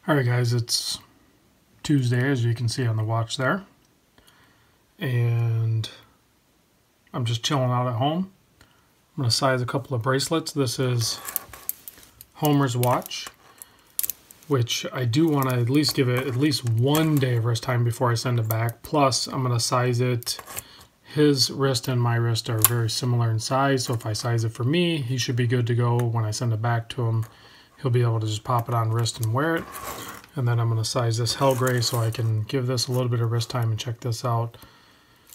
Alright guys, it's Tuesday as you can see on the watch there, and I'm just chilling out at home. I'm going to size a couple of bracelets. This is Homer's watch, which I do want to at least give it at least 1 day of rest time before I send it back. Plus I'm going to size it. His wrist and my wrist are very similar in size, so if I size it for me, he should be good to go. When I send it back to him, he'll be able to just pop it on wrist and wear it. And then I'm going to size this Hell Gray so I can give this a little bit of wrist time and check this out.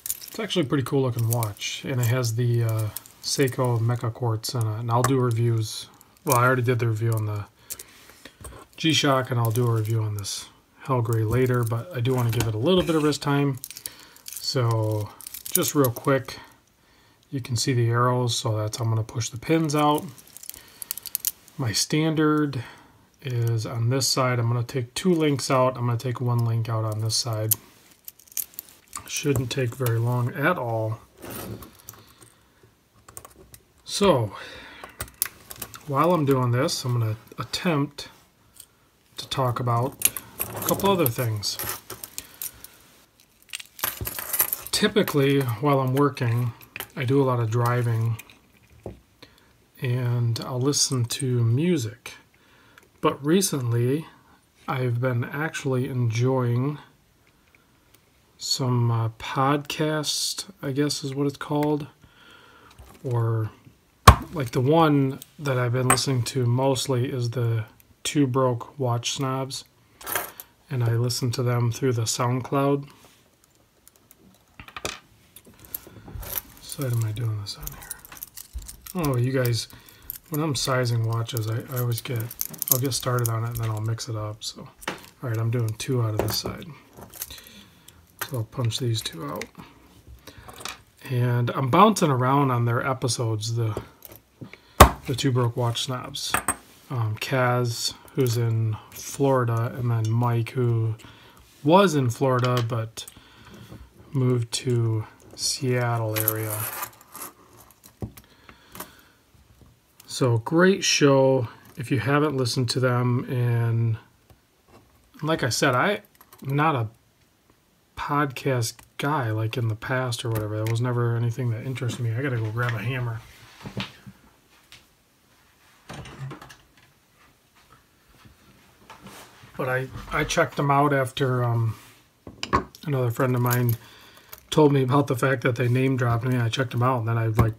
It's actually a pretty cool looking watch, and it has the Seiko Mecha Quartz in it. And I'll do reviews. Well, I already did the review on the G-Shock, and I'll do a review on this Hell Gray later, but I do want to give it a little bit of wrist time. So just real quick, you can see the arrows, so that's how I'm going to push the pins out. My standard is on this side. I'm going to take 2 links out. I'm going to take 1 link out on this side. Shouldn't take very long at all. So while I'm doing this, I'm going to attempt to talk about a couple other things. Typically, while I'm working, I do a lot of driving, and I'll listen to music. But recently, I've been actually enjoying some podcast, I guess is what it's called. Or, like the one that I've been listening to mostly is the Two Broke Watch Snobs. And I listen to them through the SoundCloud. What side am I doing this on here? Oh, you guys, when I'm sizing watches, I always I'll get started on it and then I'll mix it up. So, all right, I'm doing 2 out of this side. So I'll punch these 2 out. And I'm bouncing around on their episodes, the Two Broke Watch Snobs. Kaz, who's in Florida, and then Mike, who was in Florida but moved to Seattle area. So great show if you haven't listened to them. And like I said, I'm not a podcast guy like in the past or whatever. That was never anything that interested me. I gotta go grab a hammer. But I checked them out after another friend of mine told me about the fact that they name dropped me. I checked them out, and then I like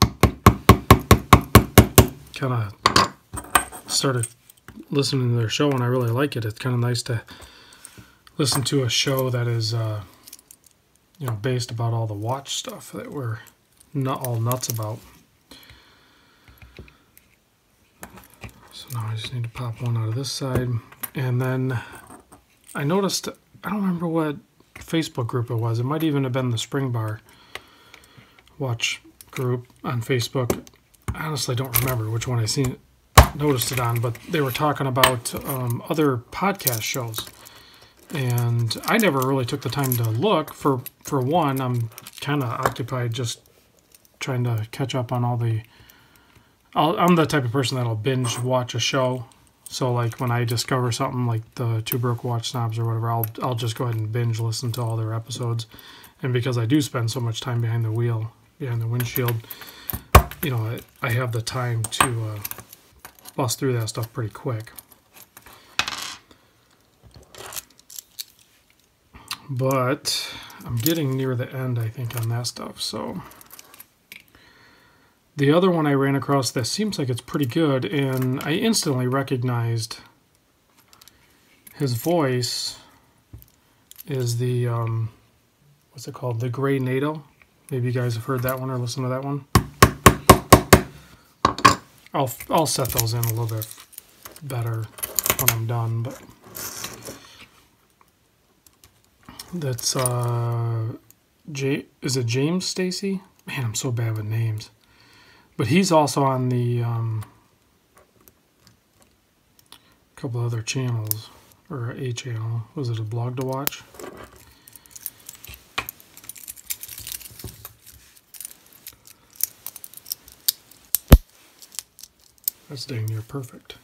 kind of started listening to their show, and I really like it. It's kind of nice to listen to a show that is based about all the watch stuff that we're not all nuts about. So now I just need to pop one out of this side. And then I noticed, I don't remember what Facebook group it was. It might even have been the Spring Bar watch group on Facebook. I honestly don't remember which one noticed it on, but they were talking about other podcast shows. And I never really took the time to look. For one, I'm kind of occupied just trying to catch up on all the... I'm the type of person that'll binge watch a show. So like when I discover something like the Two Broke Watch Snobs or whatever, I'll just go ahead and binge listen to all their episodes. And because I do spend so much time behind the wheel, behind the windshield, I have the time to bust through that stuff pretty quick. But I'm getting near the end, I think, on that stuff. So the other one I ran across that seems like it's pretty good, and I instantly recognized his voice, is the, what's it called? The Grey NATO. Maybe you guys have heard that one or listened to that one. I'll set those in a little bit better when I'm done, but that's, is it James Stacy? Man, I'm so bad with names. But he's also on the couple other channels, or a channel. Was it a blog to watch? That's dang near perfect.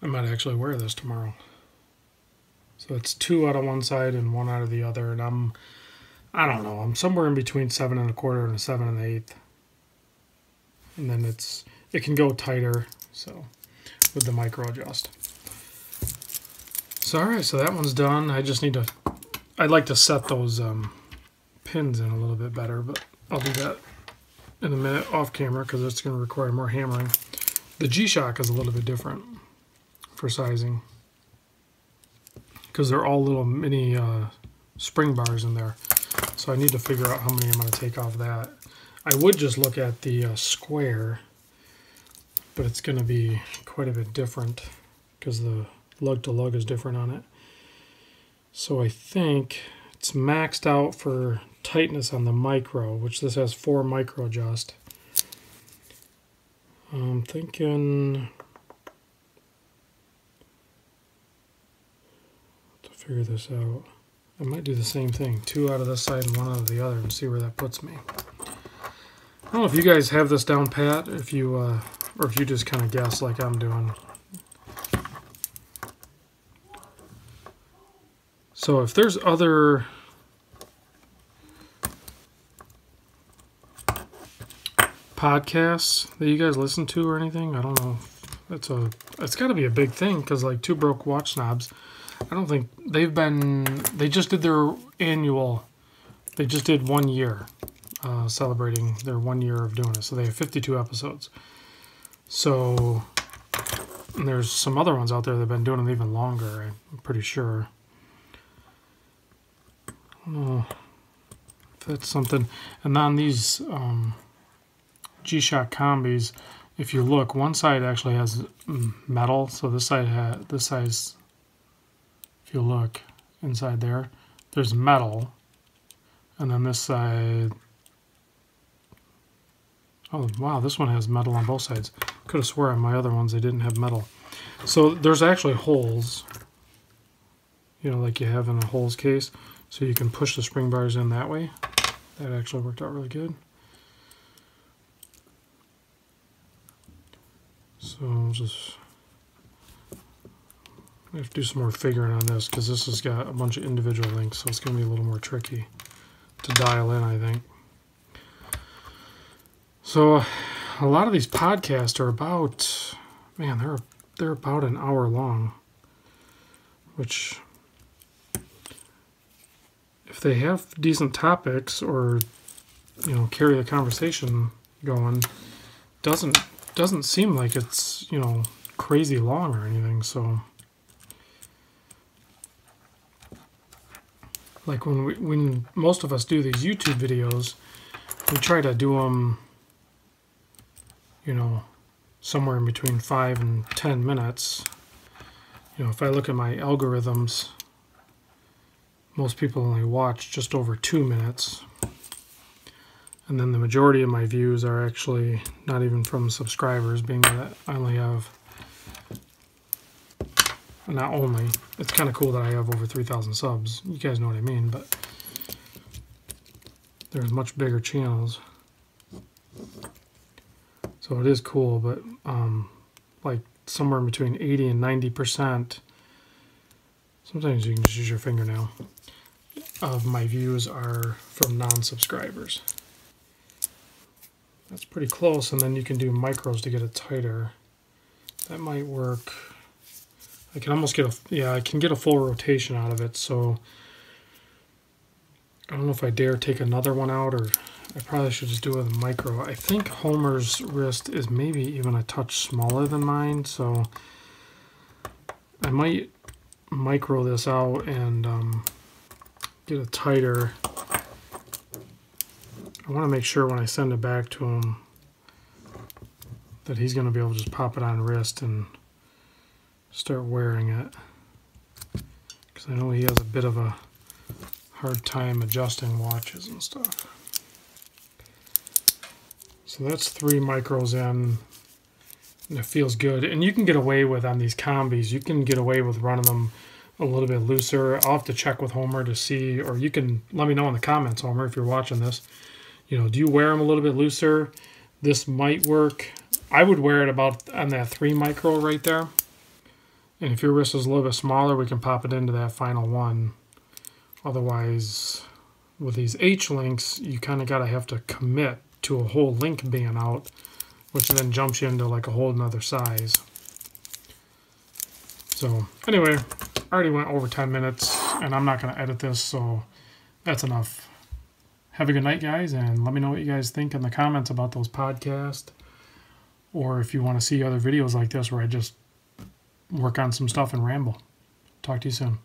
I might actually wear this tomorrow. So it's 2 out of one side and 1 out of the other, and I don't know, I'm somewhere in between 7 1/4 and a 7 1/8. And then it can go tighter, so with the micro adjust. So alright, so that one's done. I'd like to set those pins in a little bit better, but I'll do that in a minute off camera because it's going to require more hammering. The G-Shock is a little bit different for sizing because they're all little mini spring bars in there. So I need to figure out how many I'm going to take off that. I would just look at the square, but it's going to be quite a bit different because the lug to lug is different on it. So I think it's maxed out for tightness on the micro, which this has 4 micro adjust. I'm thinking to figure this out. I might do the same thing, 2 out of this side and 1 out of the other, and see where that puts me. I don't know if you guys have this down pat, or if you just kind of guess like I'm doing. So if there's other podcasts that you guys listen to or anything, I don't know. It's got to be a big thing because like Two Broke Watch Snobs, I don't think they just did their annual, they just did 1 year celebrating their 1 year of doing it. So they have 52 episodes. So and there's some other ones out there that have been doing it even longer, I'm pretty sure. I don't know if that's something. And on these G-Shock combis, if you look, one side actually has metal. So this side if you look inside there, there's metal. And then this side, oh wow, this one has metal on both sides. Could have swore on my other ones they didn't have metal. So there's actually holes, you know, like you have in a holes case. So you can push the spring bars in that way. That actually worked out really good. So I'll just I have to do some more figuring on this because this has got a bunch of individual links, so it's going to be a little more tricky to dial in, I think. So a lot of these podcasts are about, man, they're about an hour long, which if they have decent topics or, you know, carry the conversation going, doesn't seem like it's, you know, crazy long or anything. So like when most of us do these YouTube videos, we try to do them, you know, somewhere in between 5 and 10 minutes. You know, if I look at my algorithms, most people only watch just over 2 minutes. And then the majority of my views are actually not even from subscribers, being that I only have, not only, it's kind of cool that I have over 3,000 subs. You guys know what I mean, but there's much bigger channels. So it is cool, but like somewhere in between 80 and 90%, sometimes you can just use your fingernail, of my views are from non-subscribers. That's pretty close, and then you can do micros to get it tighter. That might work. I can almost get I can get a full rotation out of it, so I don't know if I dare take another one out, or I probably should just do it with a micro. I think Homer's wrist is maybe even a touch smaller than mine, so I might micro this out and get it tighter. I want to make sure when I send it back to him that he's going to be able to just pop it on wrist and start wearing it, because I know he has a bit of a hard time adjusting watches and stuff. So that's 3 micros in, and it feels good. And you can get away with, on these combis, you can get away with running them a little bit looser. I'll have to check with Homer to see, or you can let me know in the comments, Homer, if you're watching this. You know, do you wear them a little bit looser? This might work. I would wear it about on that 3 micro right there. And if your wrist is a little bit smaller, we can pop it into that final one. Otherwise, with these H-links, you kind of have to commit to a whole link being out, which then jumps you into like a whole nother size. So anyway, I already went over 10 minutes, and I'm not going to edit this, so that's enough. Have a good night, guys, and let me know what you guys think in the comments about those podcasts, or if you want to see other videos like this where I just work on some stuff and ramble. Talk to you soon.